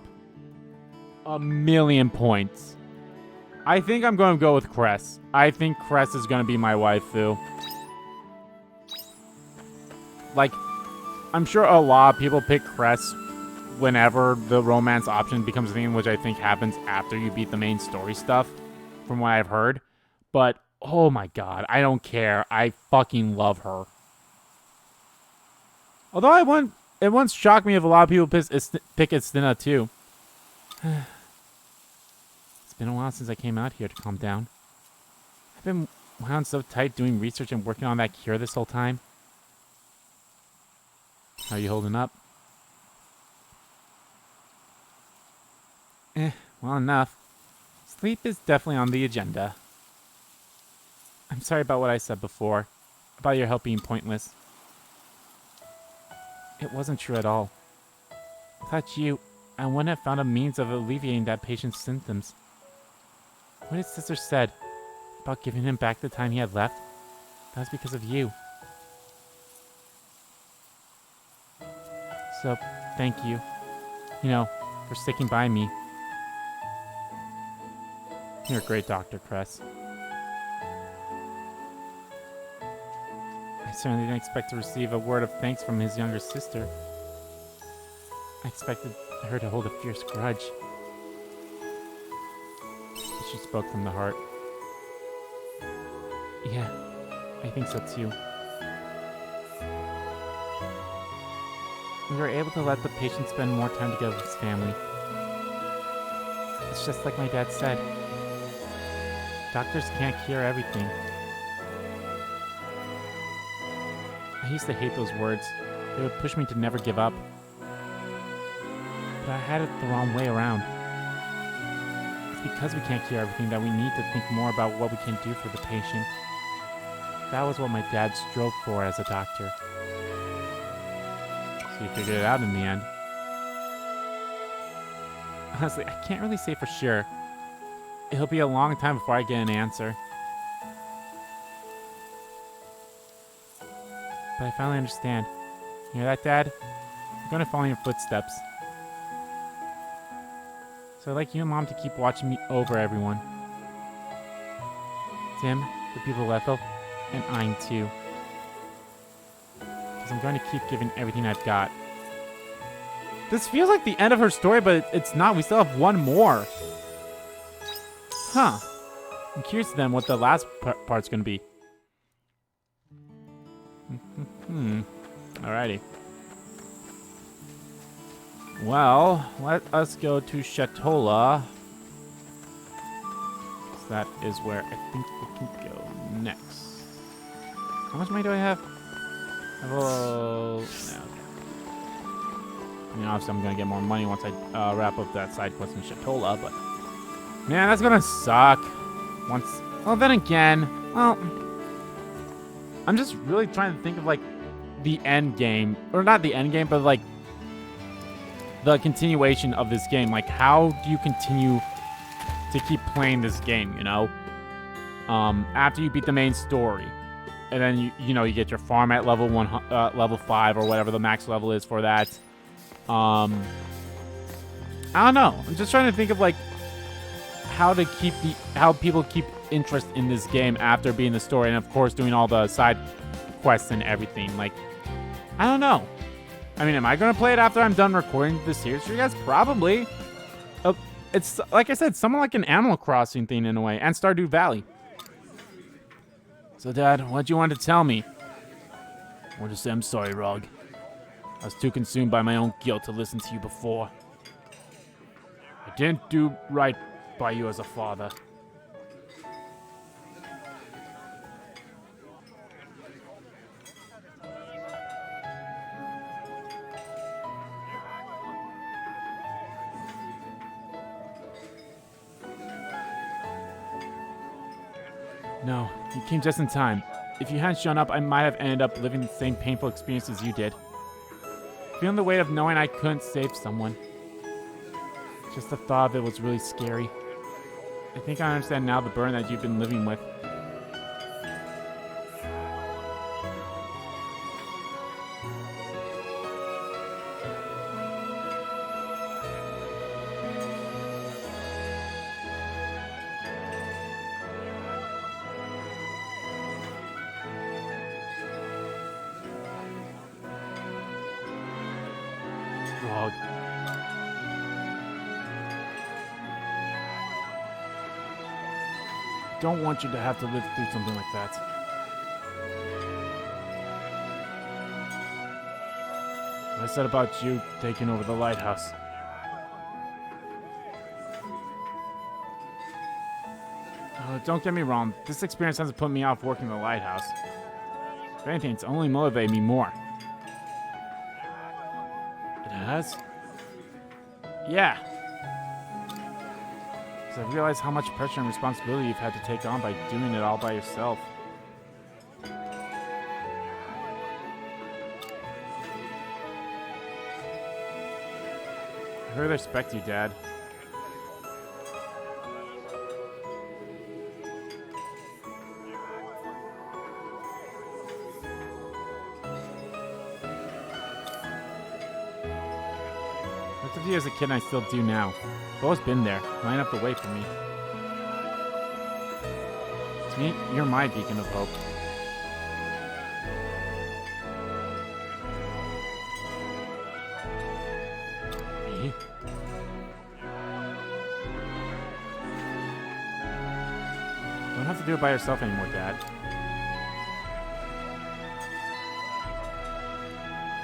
1,000,000 points. I think I'm going to go with Cress. I think Cress is going to be my waifu. like, I'm sure a lot of people pick Cress whenever the romance option becomes a thing, which I think happens after you beat the main story stuff, from what I've heard. But, oh my god, I don't care. I fucking love her. Although it once shocked me if a lot of people pick Istina too. It's been a while since I came out here to calm down. I've been wound so tight doing research and working on that cure this whole time. How you holding up? Well enough. Sleep is definitely on the agenda. I'm sorry about what I said before, about your help being pointless. It wasn't true at all. Without you, I wouldn't have found a means of alleviating that patient's symptoms. What his sister said about giving him back the time he had left, that was because of you. So, thank you. You know, for sticking by me. You're a great doctor, Cress. I certainly didn't expect to receive a word of thanks from his younger sister. I expected her to hold a fierce grudge. But she spoke from the heart. Yeah, I think so too. We were able to let the patient spend more time together with his family. It's just like my dad said. Doctors can't cure everything. I used to hate those words. They would push me to never give up. But I had it the wrong way around. It's because we can't cure everything that we need to think more about what we can do for the patient. That was what my dad strove for as a doctor. So he figured it out in the end. Honestly, I can't really say for sure. It'll be a long time before I get an answer. But I finally understand. You hear that, Dad? I'm going to follow in your footsteps. So I'd like you and Mom to keep watching me over everyone. Tim, the people of Ethel, and Ein too. Because I'm going to keep giving everything I've got. This feels like the end of her story, but it's not. We still have one more. Huh. I'm curious then what the last part's going to be. Alrighty. Well, let us go to Shatola. That is where I think we can go next. How much money do I have? No. I mean, obviously I'm going to get more money once I wrap up that side quest in Shatola, but... Man, that's going to suck. Well, then again... Well... I'm just really trying to think of, like, the end game. Or not the end game, but, like... the continuation of this game. Like, how do you continue to keep playing this game, you know? After you beat the main story. And then, you get your farm at level 5 or whatever the max level is for that. I don't know. I'm just trying to think of, like, how people keep interest in this game after beating the story. And, of course, doing all the side quests and everything. Like, I don't know. I mean, am I going to play it after I'm done recording this series for you guys? Probably. It's, like I said, somewhat like an Animal Crossing thing in a way. And Stardew Valley. So, Dad, what'd you want to tell me? I want to say I'm sorry, Rog. I was too consumed by my own guilt to listen to you before. I didn't do right by you as a father. No, you came just in time. If you hadn't shown up, I might have ended up living the same painful experience as you did. Feeling the weight of knowing I couldn't save someone. Just the thought of it was really scary. I think I understand now the burden that you've been living with. Frog. Don't want you to have to live through something like that. What I said about you taking over the lighthouse. Don't get me wrong, this experience hasn't put me off working the lighthouse. If anything, it's only motivated me more. It has? Yeah. Because I realize how much pressure and responsibility you've had to take on by doing it all by yourself. I really respect you, Dad. Looked at you as a kid and I still do now. I've always been there, lining up the way for me. To me, you're my beacon of hope. Me? Don't have to do it by yourself anymore, Dad.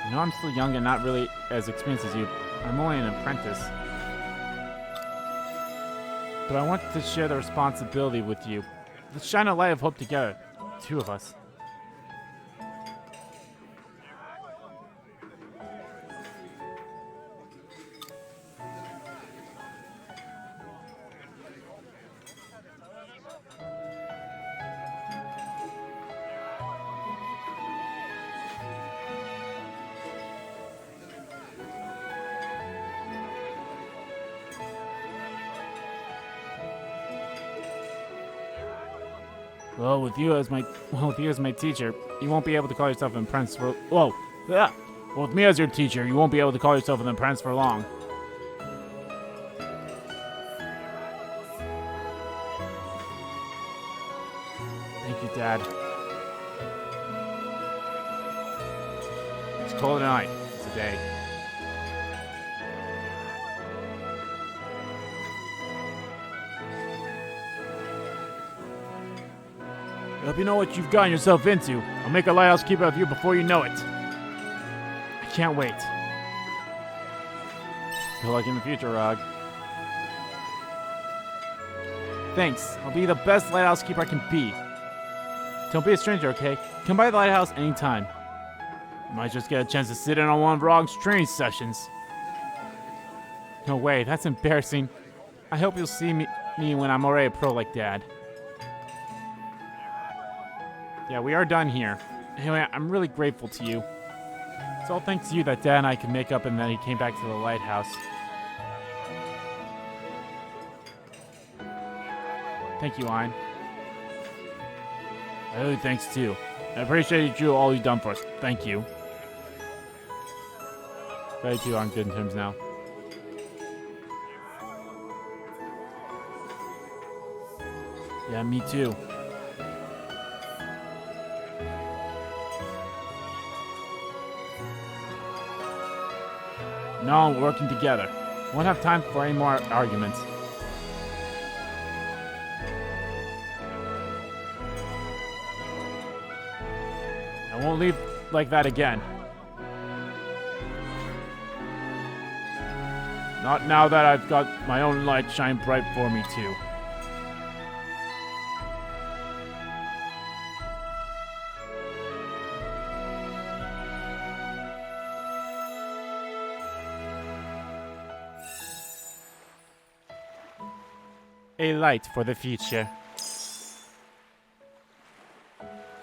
I know I'm still young and not really as experienced as you. I'm only an apprentice. But I want to share the responsibility with you. Let's shine a light of hope together. Two of us. Well, with you as my teacher, you won't be able to call yourself an apprentice for. Whoa, yeah. Well, with me as your teacher, you won't be able to call yourself an apprentice for long. Thank you, Dad. It's cold at night today. I hope you know what you've gotten yourself into. I'll make a lighthouse keeper of you before you know it. I can't wait. Good luck in the future, Rog. Thanks. I'll be the best lighthouse keeper I can be. Don't be a stranger, okay? Come by the lighthouse anytime. You might just get a chance to sit in on one of Rog's training sessions. No way, that's embarrassing. I hope you'll see me when I'm already a pro like Dad. Yeah, we are done here. Anyway, I'm really grateful to you. It's all thanks to you that Dad and I could make up and that he came back to the lighthouse. Thank you, Ein. I owe you thanks too. I appreciate you all you've done for us. Thank you. Glad you on good terms now. Yeah, me too. No, we're working together. Won't have time for any more arguments. I won't leave like that again. Not now that I've got my own light shine bright for me too. A light for the future.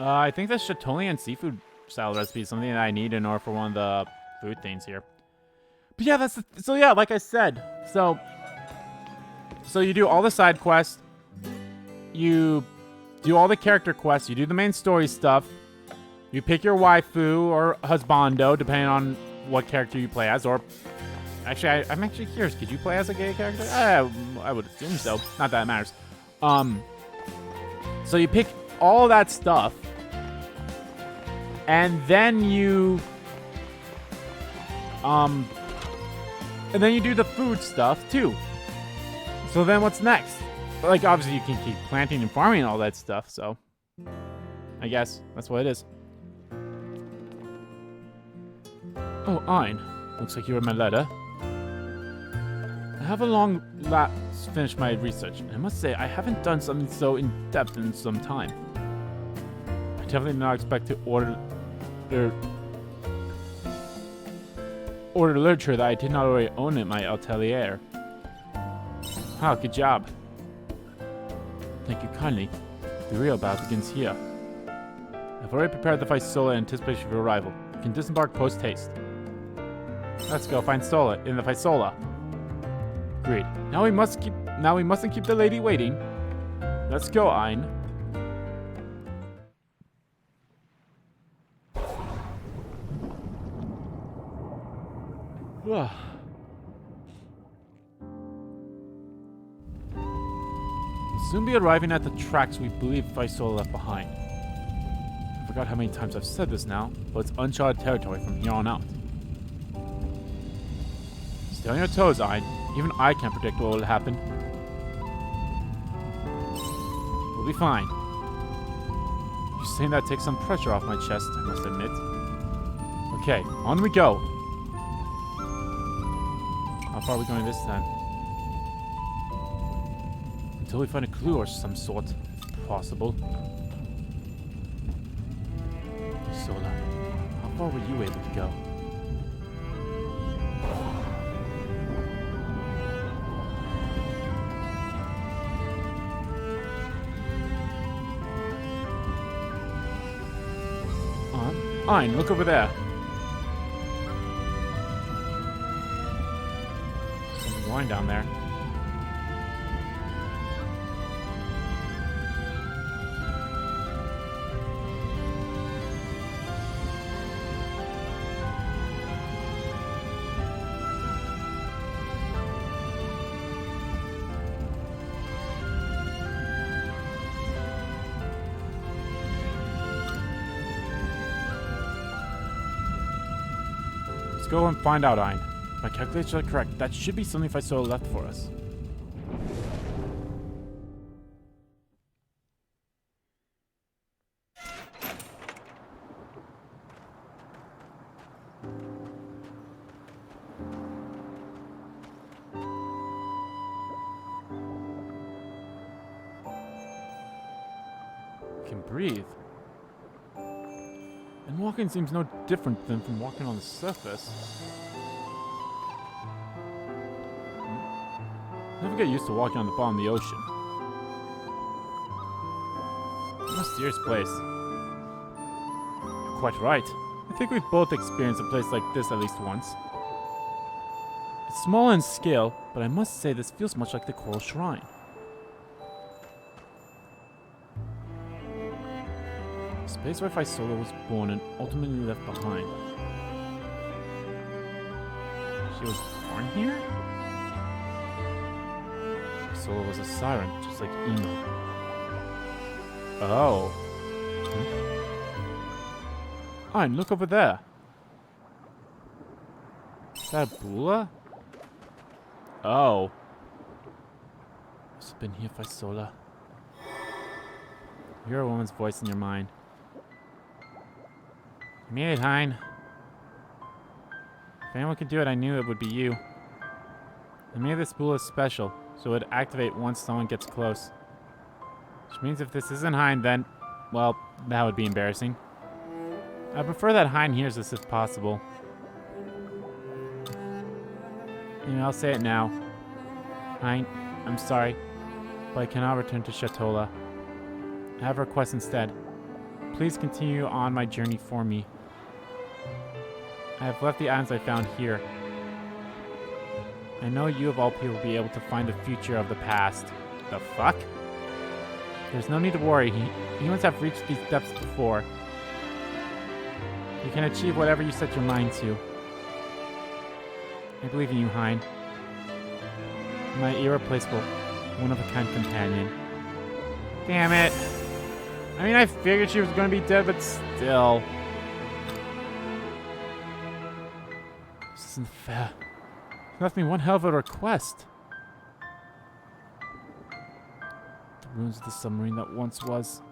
I think the Chatolian seafood salad recipe is something that I need in order for one of the food things here. But yeah, so yeah, like I said, so you do all the side quests, you do all the character quests, you do the main story stuff, you pick your waifu or husbando, depending on what character you play as, or actually, I'm actually curious. Could you play as a gay character? I would assume so. Not that it matters. So you pick all that stuff, and then you And then you do the food stuff, too. So then what's next? Like, obviously you can keep planting and farming and all that stuff, so... I guess that's what it is. Oh, Ein. Looks like you read my letter. I have a long lapse finished my research, and I must say I haven't done something so in-depth in some time. I definitely did not expect to order literature that I did not already own at my atelier. Wow, good job. Thank you kindly. The real battle begins here. I've already prepared the Faisola in anticipation of your arrival. You can disembark post-haste. Let's go find Sola in the Faisola. Agreed. Now we mustn't keep the lady waiting. Let's go, Ein. We'll soon be arriving at the tracks we believe Faisola left behind. I forgot how many times I've said this now, but it's uncharted territory from here on out. Stay on your toes, Ein. Even I can't predict what will happen. We'll be fine. You're saying that takes some pressure off my chest, I must admit. Okay, on we go. How far are we going this time? Until we find a clue or some sort, if possible. Sola, how far were you able to go? Ein, look over there. Some wine down there. Let's go and find out, Ein. If my calculations are correct, that should be something Faisola left for us. I can breathe. And walking seems no different than from walking on the surface. Never get used to walking on the bottom of the ocean. Mysterious place. You're quite right. I think we've both experienced a place like this at least once. It's small in scale, but I must say this feels much like the Coral Shrine. The place where Faisola was born and ultimately left behind. She was born here? Faisola was a siren, just like Emo. Oh. Ein, look over there. Is that a Bula? Oh. Must have been here, Faisola. You're a woman's voice in your mind. I made it, Hein. If anyone could do it, I knew it would be you. I made this Bula special, so it would activate once someone gets close. Which means if this isn't Hein, then, well, that would be embarrassing. I prefer that Hein hears this if possible. Anyway, I'll say it now. Hein, I'm sorry, but I cannot return to Shatola. I have a request instead. Please continue on my journey for me. I have left the items I found here. I know you of all people will be able to find the future of the past. The fuck? There's no need to worry. Humans have reached these depths before. You can achieve whatever you set your mind to. I believe in you, Hein. My irreplaceable, one-of-a-kind companion. Damn it! I mean, I figured she was going to be dead, but still. This isn't fair. left me one hell of a request. The ruins of the submarine that once was.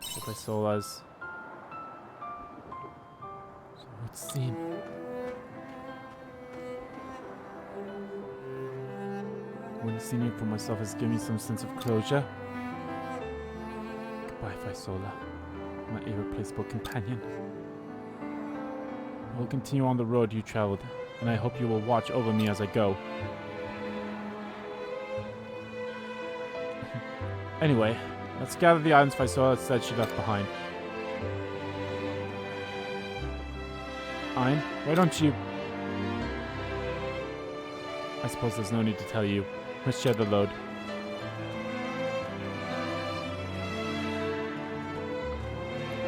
If I Solas. So it would seem. Witnessing it for myself has given me some sense of closure. Goodbye, Faisola, my irreplaceable companion. I will continue on the road you traveled, and I hope you will watch over me as I go. Anyway, let's gather the items Faisola said she left behind. Ein, why don't you... I suppose there's no need to tell you. Let's share the load.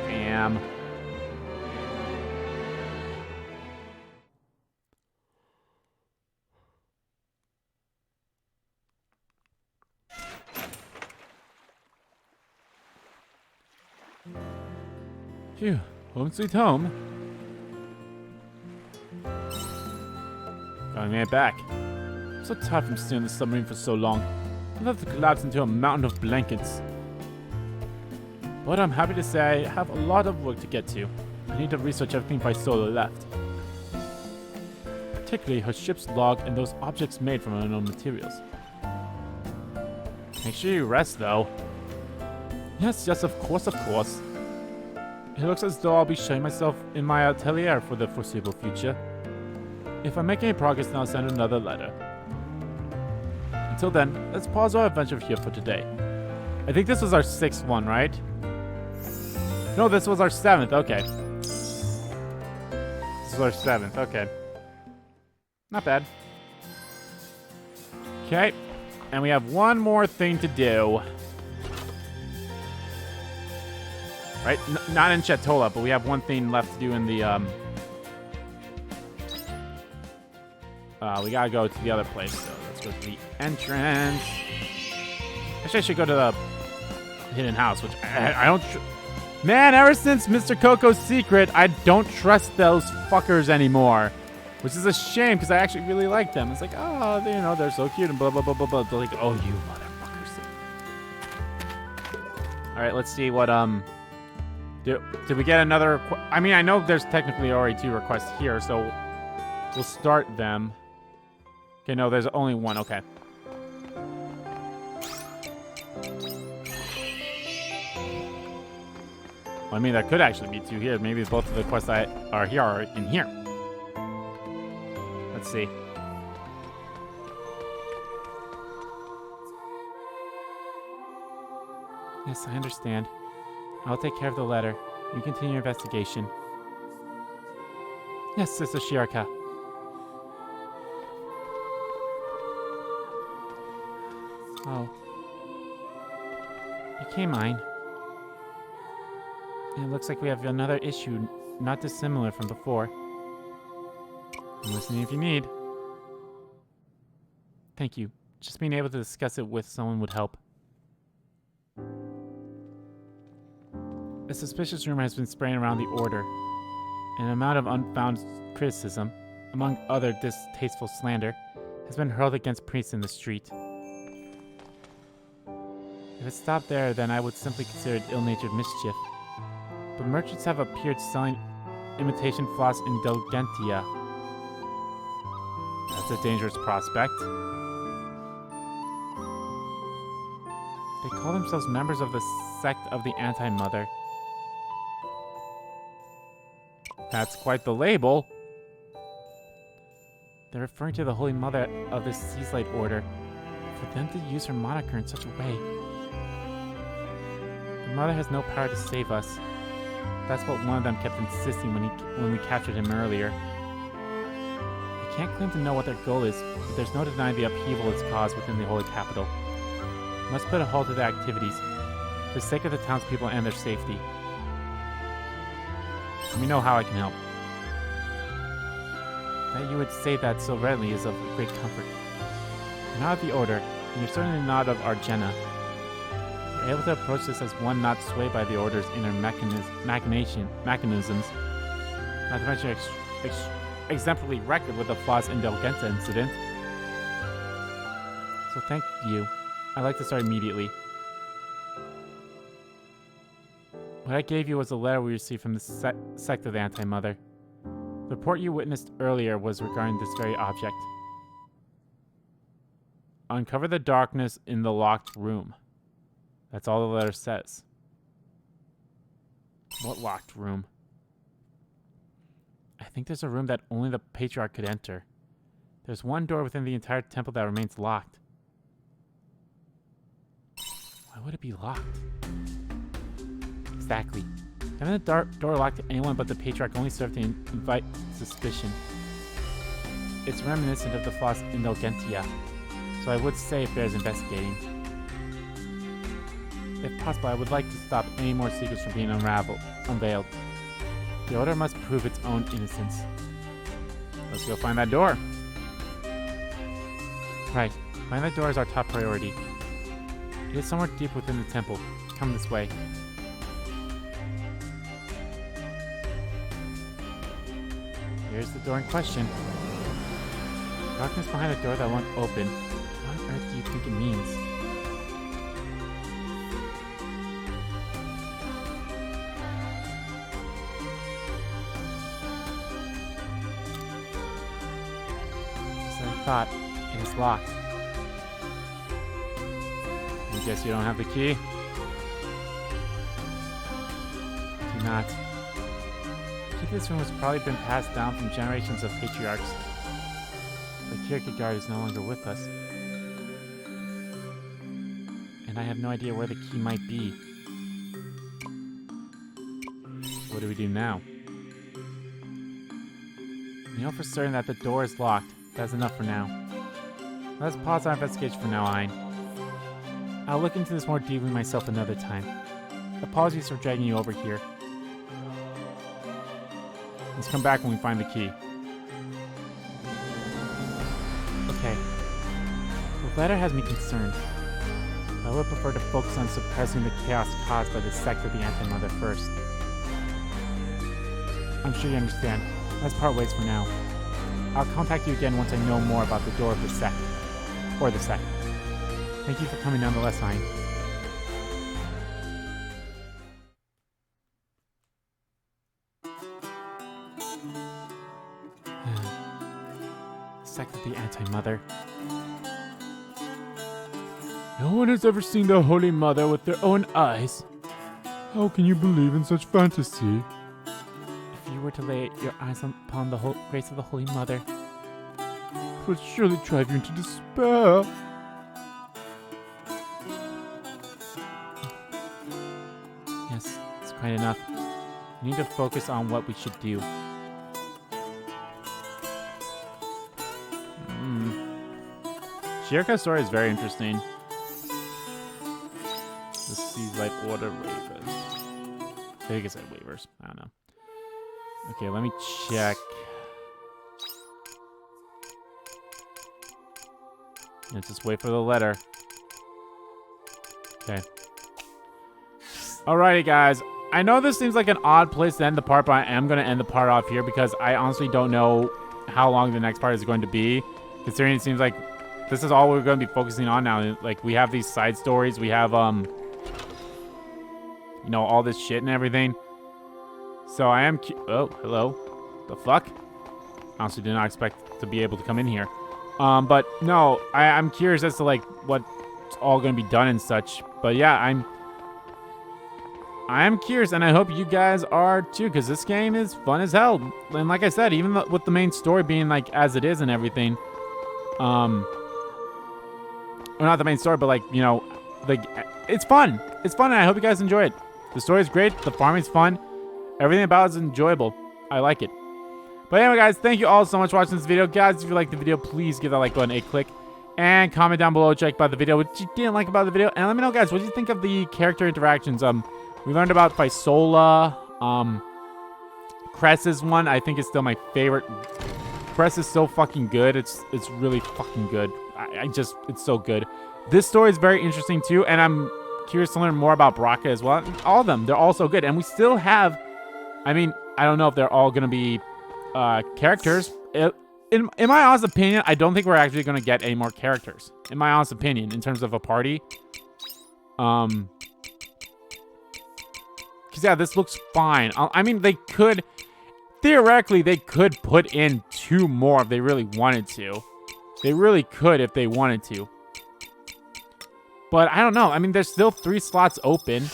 Damn. Phew, home sweet home. Gotta get back. I'm so tired from staying on the submarine for so long. I'd love to collapse into a mountain of blankets. But I'm happy to say I have a lot of work to get to. I need to research everything Faisola left. Particularly her ship's log and those objects made from unknown materials. Make sure you rest, though. Yes, of course. It looks as though I'll be showing myself in my atelier for the foreseeable future. If I make any progress, then I'll send another letter. Until then, let's pause our adventure here for today. I think this was our 6th one, right? No, this was our 7th, okay. This was our 7th, okay. Not bad. Okay, and we have one more thing to do. Right? Not in Chatola, but we have one thing left to do in the, we gotta go to the other place, so let's go to the entrance. Actually, I should go to the hidden house, which I don't... Man, ever since Mr. Coco's secret, I don't trust those fuckers anymore. Which is a shame, because I actually really like them. It's like, oh, you know, they're so cute and blah, blah, blah, blah, blah. They're like, oh, you motherfuckers. Alright, let's see what, did we get another... I mean, I know there's technically already 2 requests here, so we'll start them. Okay, no, there's only one. Okay. Well, I mean, there could actually be 2 here. Maybe both of the quests that are here are in here. Let's see. Yes, I understand. I'll take care of the letter. You continue your investigation. Yes, Sister Shiraka. Oh. Okay, mine. It looks like we have another issue not dissimilar from before. I'm listening if you need. Thank you. Just being able to discuss it with someone would help. A suspicious rumor has been spreading around the Order. An amount of unfounded criticism, among other distasteful slander, has been hurled against priests in the street. If it stopped there, then I would simply consider it ill-natured mischief. But merchants have appeared selling imitation floss in Dulgentia. That's a dangerous prospect. They call themselves members of the sect of the Anti-Mother. That's quite the label. They're referring to the Holy Mother of the Seaslight Order. For them to use her moniker in such a way. The Mother has no power to save us. That's what one of them kept insisting when we captured him earlier. I can't claim to know what their goal is, but there's no denying the upheaval it's caused within the Holy Capital. We must put a halt to their activities, for the sake of the townspeople and their safety. Let me know how I can help. That you would say that so readily is of great comfort. You're not of the Order, and you're certainly not of Argena. You're able to approach this as one not swayed by the Order's inner mechanisms, not to mention exemplary record with the Flas Indulgenta incident. So thank you. I'd like to start immediately. What I gave you was a letter we received from the sect of the Anti-Mother. The report you witnessed earlier was regarding this very object. Uncover the darkness in the locked room. That's all the letter says. What locked room? I think there's a room that only the Patriarch could enter. There's one door within the entire temple that remains locked. Why would it be locked? Exactly. Having the door locked to anyone but the Patriarch only served to invite suspicion. It's reminiscent of the Flas Indulgentia, so I would say it bears investigating. If possible, I would like to stop any more secrets from being unveiled. The Order must prove its own innocence. Let's go find that door. Right. Find that door is our top priority. It is somewhere deep within the temple. Come this way. Here's the door in question. Darkness behind the door that won't open. What on earth do you think it means? Just as I thought, it is locked. I guess you don't have the key? Do not. The key to this room has probably been passed down from generations of patriarchs. The Kierkegaard is no longer with us. And I have no idea where the key might be. What do we do now? We know for certain that the door is locked. That's enough for now. Let's pause our investigation for now, Ein. I'll look into this more deeply myself another time. Apologies for dragging you over here. Let's come back when we find the key. Okay. The letter has me concerned. I would prefer to focus on suppressing the chaos caused by the sect of the Anti-Mother first. I'm sure you understand. Let's part ways for now. I'll contact you again once I know more about the door of the sect. Or the sect. Thank you for coming nonetheless, Ein. Sect of the Anti-Mother. No one has ever seen the Holy Mother with their own eyes. How can you believe in such fantasy? If you were to lay your eyes upon the grace of the Holy Mother, it would surely drive you into despair. Yes, it's quite enough. We need to focus on what we should do. Shirka's story is very interesting. The Seas Light Order waivers. I think I said waivers. I don't know. Okay, let me check. Let's just wait for the letter. Okay. Alrighty, guys. I know this seems like an odd place to end the part, but I am going to end the part off here because I honestly don't know how long the next part is going to be. Considering it seems like this is all we're going to be focusing on now. Like, we have these side stories. We have, you know, all this shit and everything. So I am... Oh, hello. The fuck? Honestly did not expect to be able to come in here. But, no. I'm curious as to, like, what's all going to be done and such. But, yeah, I'm curious, and I hope you guys are, too, because this game is fun as hell. And like I said, even with the main story being, like, as it is and everything... Well, not the main story, but like, you know, like, it's fun. It's fun, and I hope you guys enjoy it. The story is great. The farming's fun. Everything about it is enjoyable. I like it. But anyway, guys, thank you all so much for watching this video. Guys, if you liked the video, please give that like button a click. And comment down below, check about the video, what you didn't like about the video. And let me know, guys, what do you think of the character interactions? We learned about Fisola. Cress's one, I think, is still my favorite. Cress is so fucking good. It's really fucking good. It's so good. This story is very interesting too, and I'm curious to learn more about Braca as well. All of them, they're all so good, and we still have, I mean, I don't know if they're all gonna be characters. In my honest opinion, I don't think we're actually going to get any more characters. In my honest opinion, in terms of a party. Because, yeah, this looks fine. I mean, they could... Theoretically, they could put in 2 more if they really wanted to. They really could if they wanted to. But I don't know. I mean, there's still 3 slots open.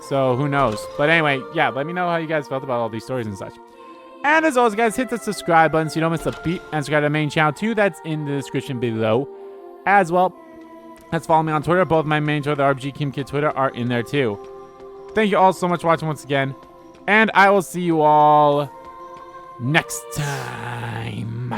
So, who knows? But anyway, yeah, let me know how you guys felt about all these stories and such. And as always, guys, hit the subscribe button so you don't miss a beat. And subscribe to the main channel, too. That's in the description below. As well, let's follow me on Twitter. Both my main Twitter, the RPG Kim Kid Twitter, are in there, too. Thank you all so much for watching once again. And I will see you all next time.